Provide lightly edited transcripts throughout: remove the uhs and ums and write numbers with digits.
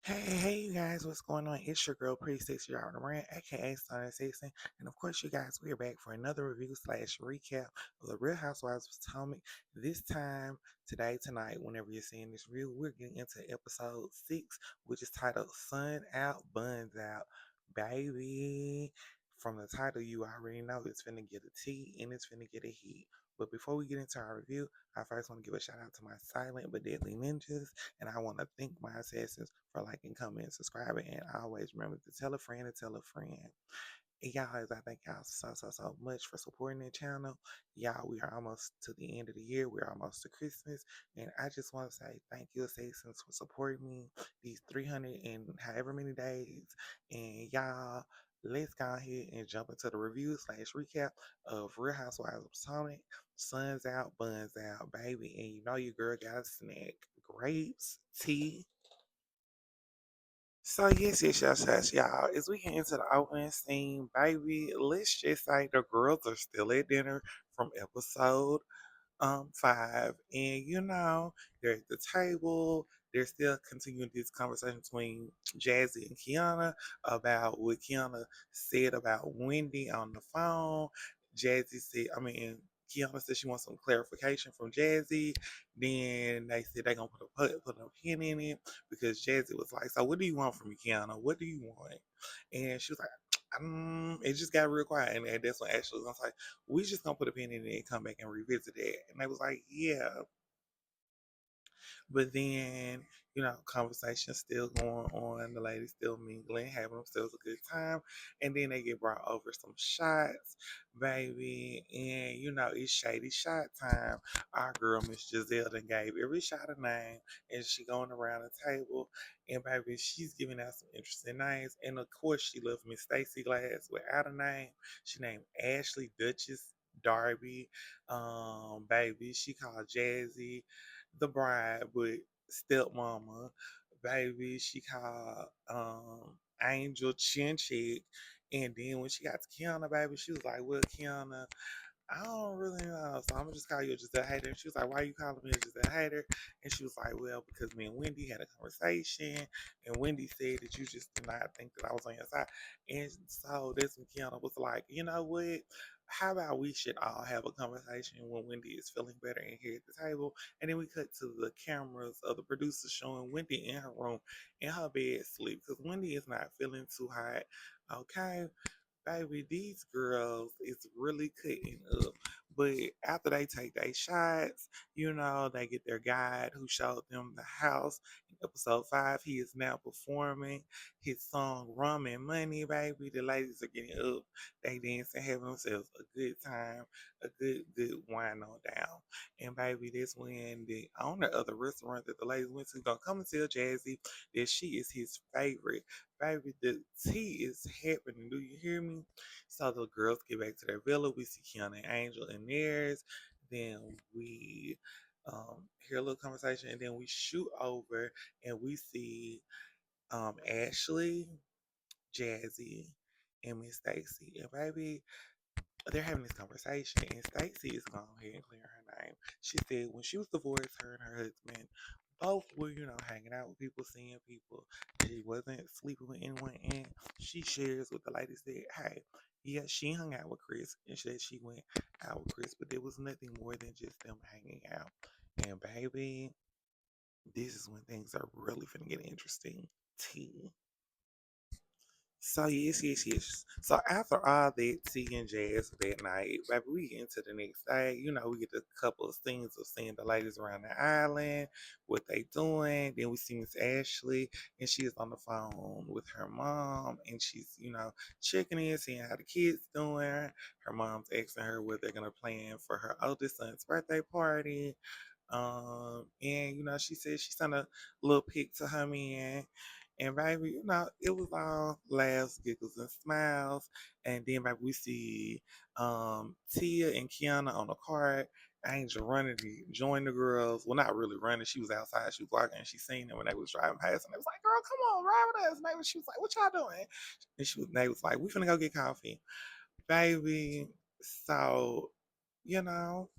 Hey, you guys, what's going on? It's your girl, Pretty Sexy Y'all Rant, aka Stunner Sexy. And of course, you guys, we are back for another review slash recap of The Real Housewives of Potomac. This time, tonight, whenever you're seeing this review, we're getting into episode 6, which is titled Sun Out, Buns Out. Baby, from the title, you already know it's finna get a T and it's finna get a heat. But before we get into our review, I first want to give a shout out to my silent but deadly ninjas. And I want to thank my assassins for liking, commenting, subscribing, and always remember to tell a friend to tell a friend. And y'all, I thank y'all so much for supporting the channel. Y'all, we are almost to the end of the year. We're almost to Christmas. And I just want to say thank you, Assassins, for supporting me these 300 and however many days. And y'all, let's go ahead and jump into the review slash recap of Real Housewives of Potomac. Suns out, buns out, baby. And you know your girl got a snack. Grapes, tea, so yes, y'all. As we get into the opening scene, baby, let's just say the girls are still at dinner from episode 5, and they're at the table. They're still continuing this conversation between Jazzy and Kiana about what Kiana said about Wendy on the phone. Kiana said she wants some clarification from Jazzy. Then they said they're gonna put a pin in it because Jazzy was like, "So what do you want from me, Kiana? What do you want?" And she was like, it just got real quiet, and that's when Ashley was gonna say, "We just gonna put a pin in it and come back and revisit it." And they was like, "Yeah." But then, conversation still going on. The ladies still mingling, having themselves a good time. And then they get brought over some shots, baby. And, it's shady shot time. Our girl, Miss Giselle, done gave every shot a name. And she going around the table. And, baby, she's giving out some interesting names. And, of course, she left Miss Stacy Glass without a name. She named Ashley Duchess Darby. Baby, she called Jazzy the bride, but stepmama, baby, she called Angel Chin Chick. And then when she got to Kiana, baby, she was like, "Well, Kiana, I don't really know. So I'm gonna just call you just a hater." And she was like, "Why are you calling me just a hater?" And she was like, "Well, because me and Wendy had a conversation, and Wendy said that you just did not think that I was on your side." And so this when Kiana was like, "You know what? How about we should all have a conversation when Wendy is feeling better and here at the table?" And then we cut to the cameras of the producers showing Wendy in her room in her bed sleep because Wendy is not feeling too hot. Okay, baby, these girls is really cutting up. But after they take their shots, they get their guide who showed them the house. In episode 5, he is now performing his song Rum and Money, baby. The ladies are getting up. They dancing, having themselves a good time, a good wine on down. And baby, that's when the owner of the restaurant that the ladies went to gonna come and tell Jazzy that she is his favorite. Baby, the tea is happening. Do you hear me? So the girls get back to their villa. We see Kiana and Angel in theirs. Then we hear a little conversation, and then we shoot over and we see Ashley, Jazzy, and Miss Stacy. And baby, they're having this conversation, and Stacy is going ahead and clear her name. She said when she was divorced, her and her husband both were, hanging out with people, seeing people. She wasn't sleeping with anyone, and she shares with the ladies that, hey, yeah, she hung out with Chris, and she went out with Chris, but there was nothing more than just them hanging out. And baby, this is when things are really finna get interesting. T. So yes. So after all that tea and jazz that night, baby, we get into the next day. We get a couple of scenes of seeing the ladies around the island, what they doing. Then we see Miss Ashley, and she is on the phone with her mom, and she's checking in, seeing how the kids doing. Her mom's asking her what they're gonna plan for her oldest son's birthday party. And she said she sent a little pic to her man. And baby, it was all laughs, giggles, and smiles. And then baby, we see Tia and Kiana on the cart. Angel running to join the girls. Well, not really running. She was outside. She was walking, and she seen them when they was driving past. And they was like, "Girl, come on, ride with us." And she was like, "What y'all doing?" And they was like, "We finna go get coffee, baby." So, you know,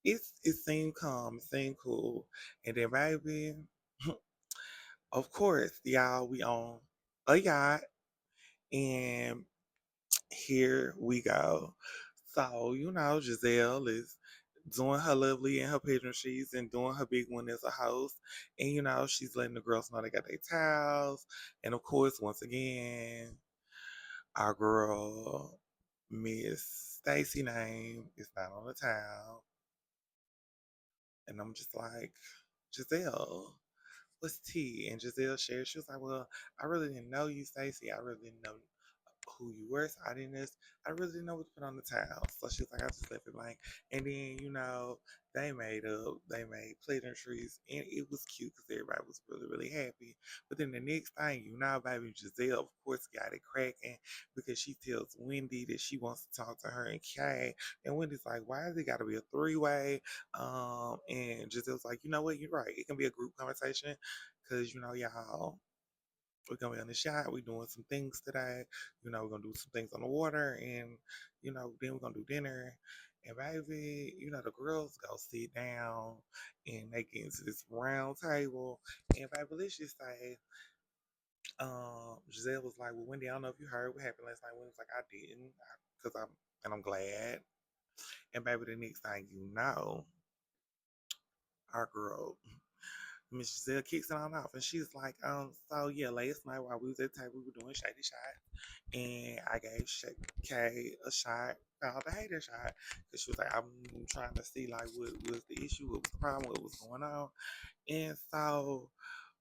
it seemed calm, it seemed cool. And then baby, Of course, y'all, we on a yacht, and here we go. So, Giselle is doing her lovely in her pigeon sheets and doing her big one as a host. And, she's letting the girls know they got their towels. And, of course, once again, our girl, Miss Stacy name, is not on the towel. And I'm just like, Giselle, what's tea? And Giselle shared, she was like, well, I really didn't know you, Stacey. I really didn't know who you were. So I really didn't know what to put on the towel. So she was like, I just left it blank. And then, they made pleasantries and it was cute because everybody was really, really happy. But then the next thing baby Giselle, of course, got it cracking because she tells Wendy that she wants to talk to her and Kay. And Wendy's like, why has it got to be a three-way? And Giselle's like, you know what, you're right. It can be a group conversation because, y'all, we're gonna be on the shot. We're doing some things today. We're gonna do some things on the water, and then we're gonna do dinner. And baby, the girls go sit down, and they get into this round table. And baby, let's just say, Giselle was like, "Well, Wendy, I don't know if you heard what happened last night." Wendy was like, "I didn't, because I'm glad." And baby, the next thing you know, our girl Miss Giselle kicks it on off, and she's like, so yeah, last night while we was at the table, we were doing shady shot, and I gave Kay a shot called the hater shot, because she was like, I'm trying to see like what was the issue, what was the problem, what was going on, and so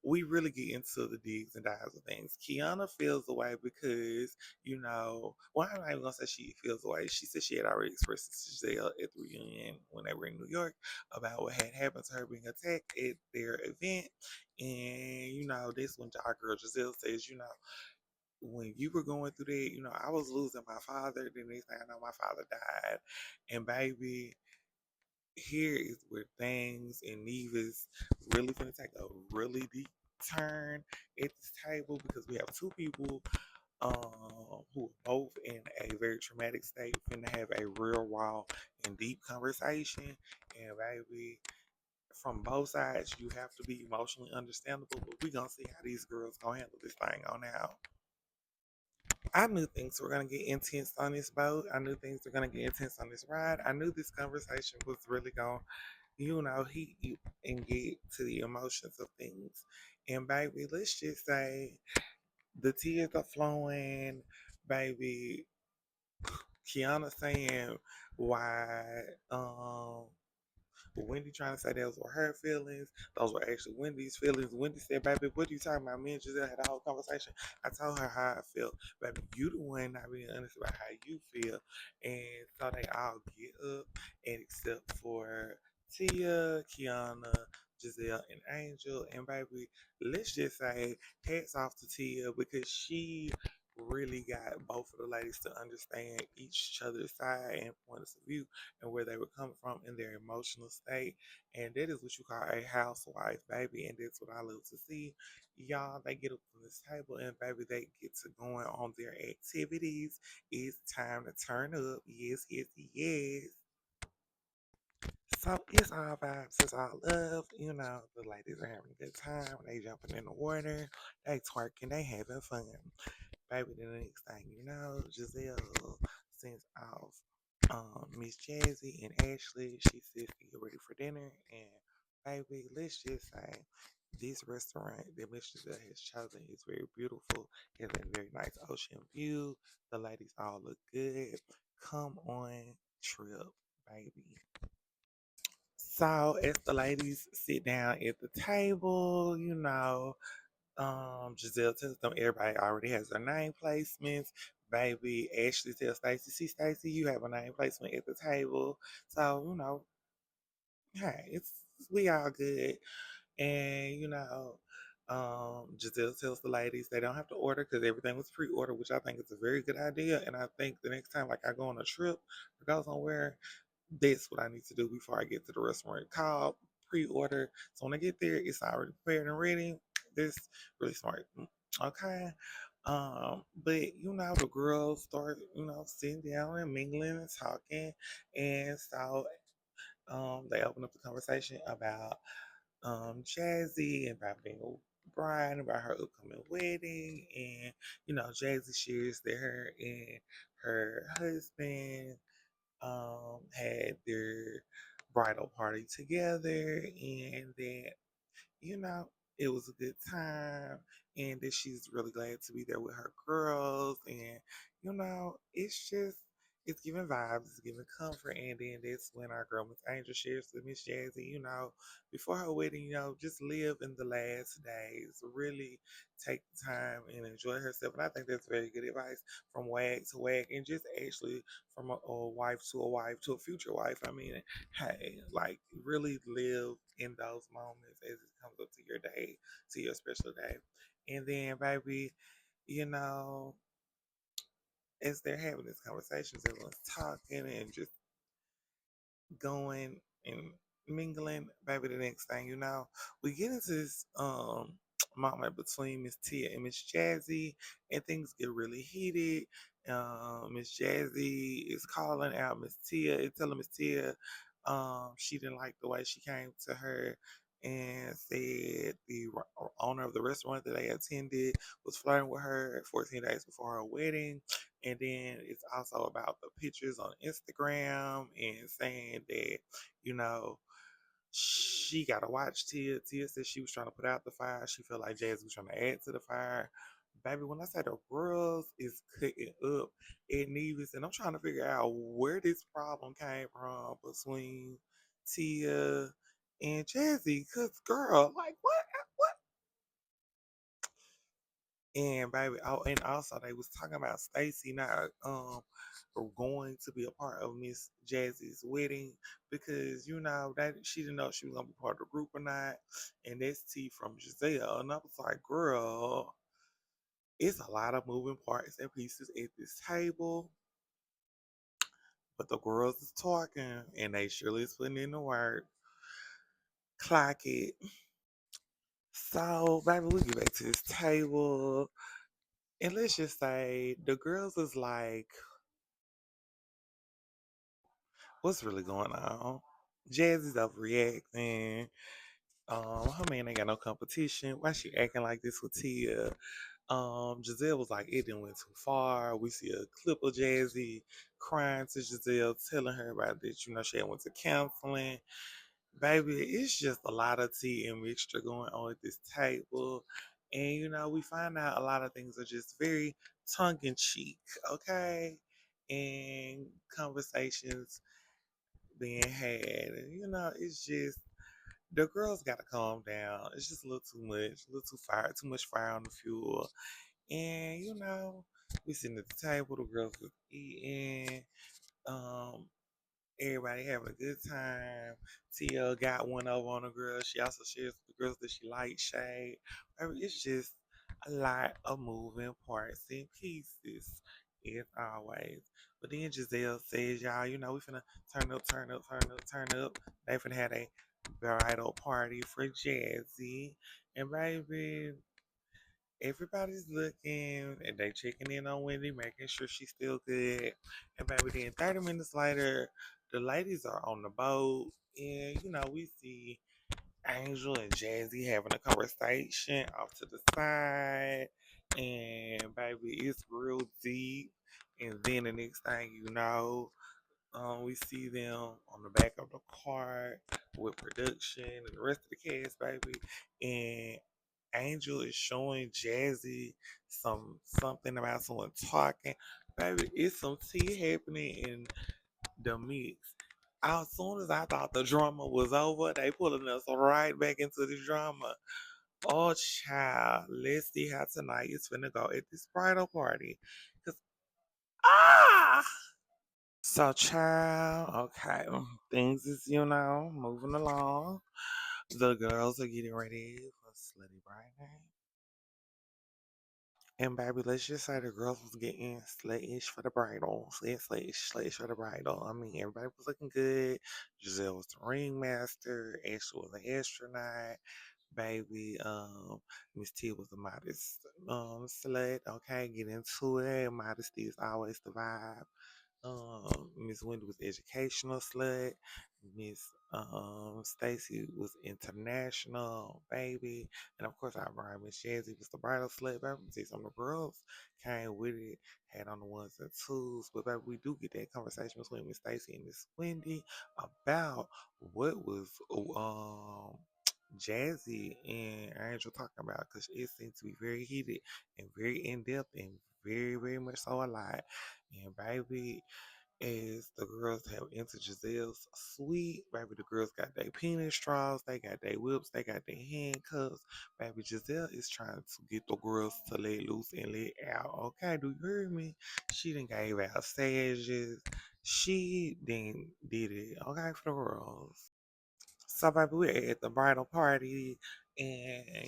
we really get into the digs and dives of things. Kiana feels away because, well, I'm not even gonna say she feels away. She said she had already expressed to Giselle at the reunion when they were in New York about what had happened to her being attacked at their event. And, this when our girl Giselle says, when you were going through that, I was losing my father. The next thing I know, my father died. And baby, here is where things and Neva's really gonna take a really deep turn at this table because we have two people who are both in a very traumatic state finna have a real raw and deep conversation. And baby, from both sides, you have to be emotionally understandable. But we gonna see how these girls gonna handle this thing on out. I knew things were gonna get intense on this boat. I knew things were gonna get intense on this ride. I knew this conversation was really gonna heat you and get to the emotions of things. And baby, let's just say the tears are flowing, baby. Kiana saying why Wendy trying to say those were her feelings. Those were actually Wendy's feelings. Wendy said, baby, what are you talking about? Me and Giselle had a whole conversation. I told her how I felt. Baby, you the one not being honest about how you feel. And so they all get up and except for Tia, Kiana, Giselle, and Angel. And baby, let's just say hats off to Tia because she really got both of the ladies to understand each other's side and points of view and where they were coming from in their emotional state. And that is what you call a housewife, baby. And that's what I love to see. Y'all, they get up from this table and baby, they get to going on their activities. It's time to turn up. Yes, yes, yes. So it's all vibes, it's all love. The ladies are having a good time. They jumping in the water, they twerking, they having fun. Baby, the next thing you know, Giselle sends off Miss Jazzy and Ashley. She says to get ready for dinner. And baby, let's just say this restaurant that Miss Giselle has chosen is very beautiful. It has a very nice ocean view. The ladies all look good. Come on, trip, baby. So as the ladies sit down at the table, Giselle tells them everybody already has their name placements. Baby, Ashley tells Stacy, see, Stacy, you have a name placement at the table. So, hey, we all good. And, Giselle tells the ladies they don't have to order because everything was pre-ordered, which I think is a very good idea. And I think the next time, like I go on a trip or go somewhere, that's what I need to do before I get to the restaurant. Call, pre-order. So when I get there, it's already prepared and ready. This really smart. Okay. But the girls start, sitting down and mingling and talking. And so they open up the conversation about Jazzy and about being bride about her upcoming wedding, and Jazzy shares that her and her husband had their bridal party together, and that you know, it was a good time and that she's really glad to be there with her girls. And, it's giving vibes, it's giving comfort. And then that's when our girl Miss Angel shares with Miss Jazzy, before her wedding, just live in the last days. Really take the time and enjoy herself. And I think that's very good advice from wag to wag, and just actually from a wife to a future wife. I mean, hey, like really live in those moments as it comes up to your day, to your special day. And then, baby, you know, as they're having these conversations, everyone's talking and just going and mingling, baby. The next thing you know, we get into this moment between Miss Tia and Miss Jazzy, and things get really heated. Miss Jazzy is calling out Miss Tia and telling Miss Tia she didn't like the way she came to her and said the owner of the restaurant that they attended was flirting with her 14 days before her wedding. And then it's also about the pictures on Instagram and saying that, you know, she got to watch Tia. Tia said she was trying to put out the fire. She felt like Jazz was trying to add to the fire. Baby, when I say the girls is cutting up at Nevis, and I'm trying to figure out where this problem came from between Tia and Jazzy. Cause girl, like what? And baby, oh, and also they was talking about Stacy not going to be a part of Miss Jazzy's wedding because that she didn't know if she was gonna be part of the group or not. And that's T from Giselle, and I was like, girl, it's a lot of moving parts and pieces at this table, but the girls is talking and they surely is putting in the work. Clock it. So, baby, we get back to this table, and let's just say the girls is like, what's really going on? Jazzy's overreacting. Her man ain't got no competition. Why she acting like this with Tia? Giselle was like, it didn't went too far. We see a clip of Jazzy crying to Giselle, telling her about that, she had went to counseling. Baby, it's just a lot of tea and mixture going on at this table. And, we find out a lot of things are just very tongue in cheek, okay? And conversations being had. And, it's just the girls gotta calm down. It's just a little too much, a little too much fire on the fuel. And we sitting at the table, the girls was eating, um, everybody having a good time. Tia got one over on the girl. She also shares with the girls that she likes shade. I mean, it's just a lot of moving parts and pieces, as always. But then Giselle says, y'all, we finna turn up. They finna have a bridal party for Jazzy. And baby, everybody's looking and they checking in on Wendy, making sure she's still good. And baby, then 30 minutes later, the ladies are on the boat, and we see Angel and Jazzy having a conversation off to the side, and baby, it's real deep. And then the next thing you know, we see them on the back of the car with production and the rest of the cast, baby. And Angel is showing Jazzy something about someone talking. Baby, it's some tea happening in the mix. As soon as I thought the drama was over, they pulling us right back into the drama. Oh, child, let's see how tonight is finna go at this bridal party. Cause ah, so child, okay, things is moving along. The girls are getting ready for Slutty Friday. And baby, let's just say the girls was getting slash for the bridal. Slash for the bridal. I mean, everybody was looking good. Giselle was the ringmaster. Ashley was the astronaut. Baby, Miss T was the modest slut. Okay, get into it. Modesty is always the vibe. Miss Wendy was educational slut. Miss Stacy was international baby, and of course, our bride Miss Jazzy was the bridal slut. Baby, see some of the girls came with it, had on the ones and twos. But baby, we do get that conversation between Miss Stacy and Miss Wendy about what was Jazzy and Angel talking about, because it seemed to be very heated and very in depth and very, very much so a lot. And baby, as the girls have entered Giselle's suite, baby, the girls got their penis straws, they got their whips, they got their handcuffs. Baby, Giselle is trying to get the girls to let loose and let out. Okay, do you hear me? She done gave out stages. She then did it. Okay, for the girls. So, baby, we're at the bridal party, and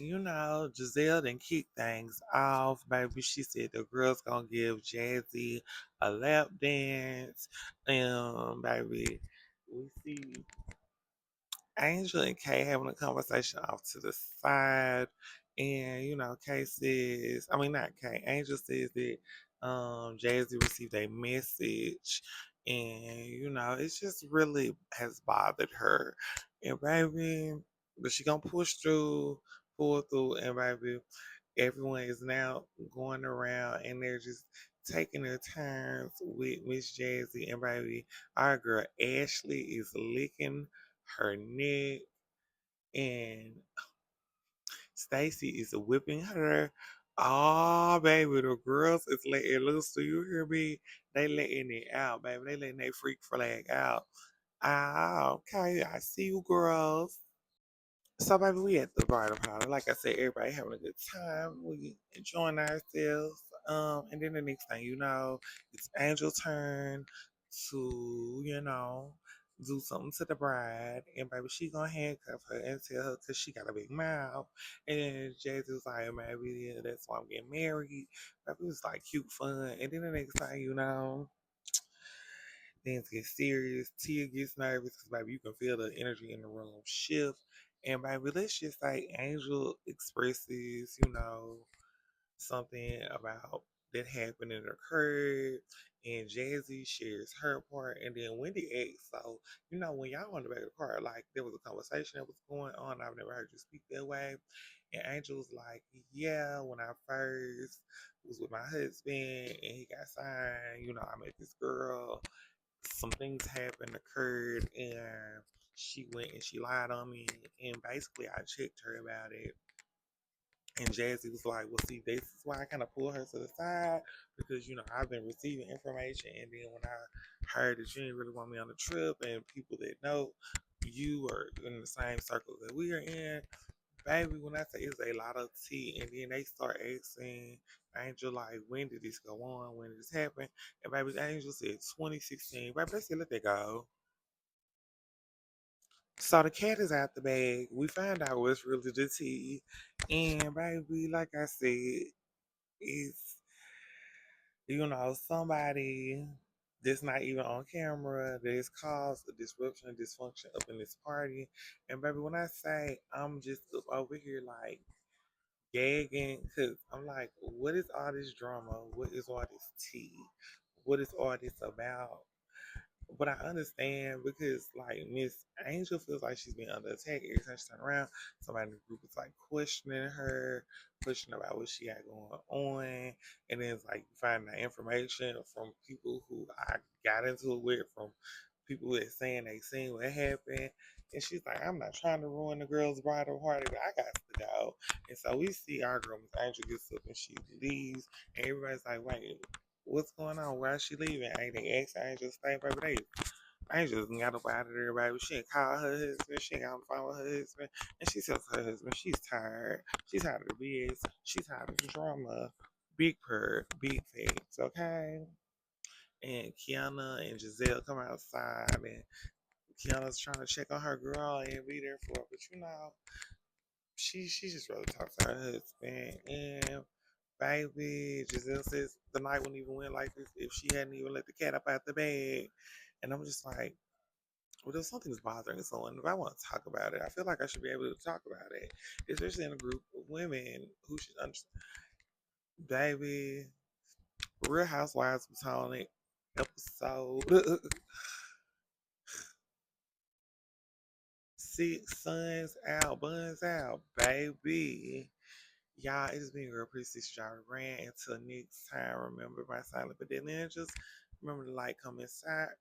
Giselle done kick things off. Baby, she said the girls gonna give Jazzy a lap dance. Baby, we see Angel and Kay having a conversation off to the side. And, Kay says, I mean, not Kay, Angel says that Jay-Z received a message. And, it's just really has bothered her. And, baby, but she gonna pull through, and, baby, everyone is now going around and they're just taking their turns with Miss Jazzy. And, baby, our girl Ashley is licking her neck, and Stacy is whipping her. Oh, baby, the girls is letting loose. Do you hear me? They letting it out, baby. They letting their freak flag out. Ah, okay. I see you, girls. So, baby, we at the bridal party. Like I said, everybody having a good time. We enjoying ourselves. And then the next thing you know, it's Angel's turn to, do something to the bride. And baby, she gonna handcuff her and tell her because she got a big mouth. And then Jay was like, maybe yeah, that's why I'm getting married. Baby, it was like cute fun. And then the next thing you know, things get serious. Tia gets nervous because, baby, you can feel the energy in the room shift. And, baby, let's just say Angel expresses, something about that happened and occurred. And Jazzy shares her part. And then Wendy asks, so, when y'all on the back of the car, like, there was a conversation that was going on. I've never heard you speak that way. And Angel was like, yeah, when I first was with my husband and he got signed, I met this girl, some things happened, occurred, and she went and she lied on me. And basically, I checked her about it. And Jazzy was like, well, see, this is why I kind of pulled her to the side because, I've been receiving information. And then when I heard that you didn't really want me on the trip and people that know you are in the same circle that we are in, baby, when I say it's a lot of tea, and then they start asking Angel, like, when did this go on? When did this happen? And baby, Angel said 2016. Baby, they said, let that go. So the cat is out the bag. We find out what's really the tea. And baby, like I said, it's, somebody that's not even on camera that has caused a disruption and dysfunction up in this party. And baby, when I say I'm just up over here like gagging, because I'm like, what is all this drama? What is all this tea? What is all this about? But I understand because like Miss Angel feels like she's been under attack every time she turns around. Somebody in the group is like questioning her, questioning about what she got going on. And then it's like you find that information from people who I got into it with, from people that saying they seen what happened. And she's like, I'm not trying to ruin the girl's bridal party, but I got to go. And so we see our girl, Miss Angel, gets up and she leaves. And everybody's like, wait, what's going on? Why is she leaving? Ain't they asked Angel to stay, baby? Angel got up out of there, baby. She ain't called her husband. She ain't got on the phone with her husband. And she tells her husband she's tired. She's tired of the BS. She's tired of the drama. Big purr, big things, okay? And Kiana and Giselle come outside, and Kiana's trying to check on her girl and be there for her. But she just rather talk to her husband. And baby, Giselle says the night wouldn't even went like this if she hadn't even let the cat up out the bag. And I'm just like, well, if something's bothering someone, if I want to talk about it, I feel like I should be able to talk about it, especially in a group of women who should understand. Baby, Real Housewives was on it. episode. Six Suns out, buns out, baby. Y'all, it's been real pretty since y'all ran. Until next time, remember my silent but deadly ninjas. Remember to like, comment,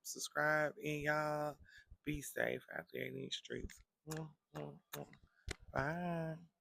subscribe, and y'all be safe out there in these streets. Mm, mm, mm. Bye.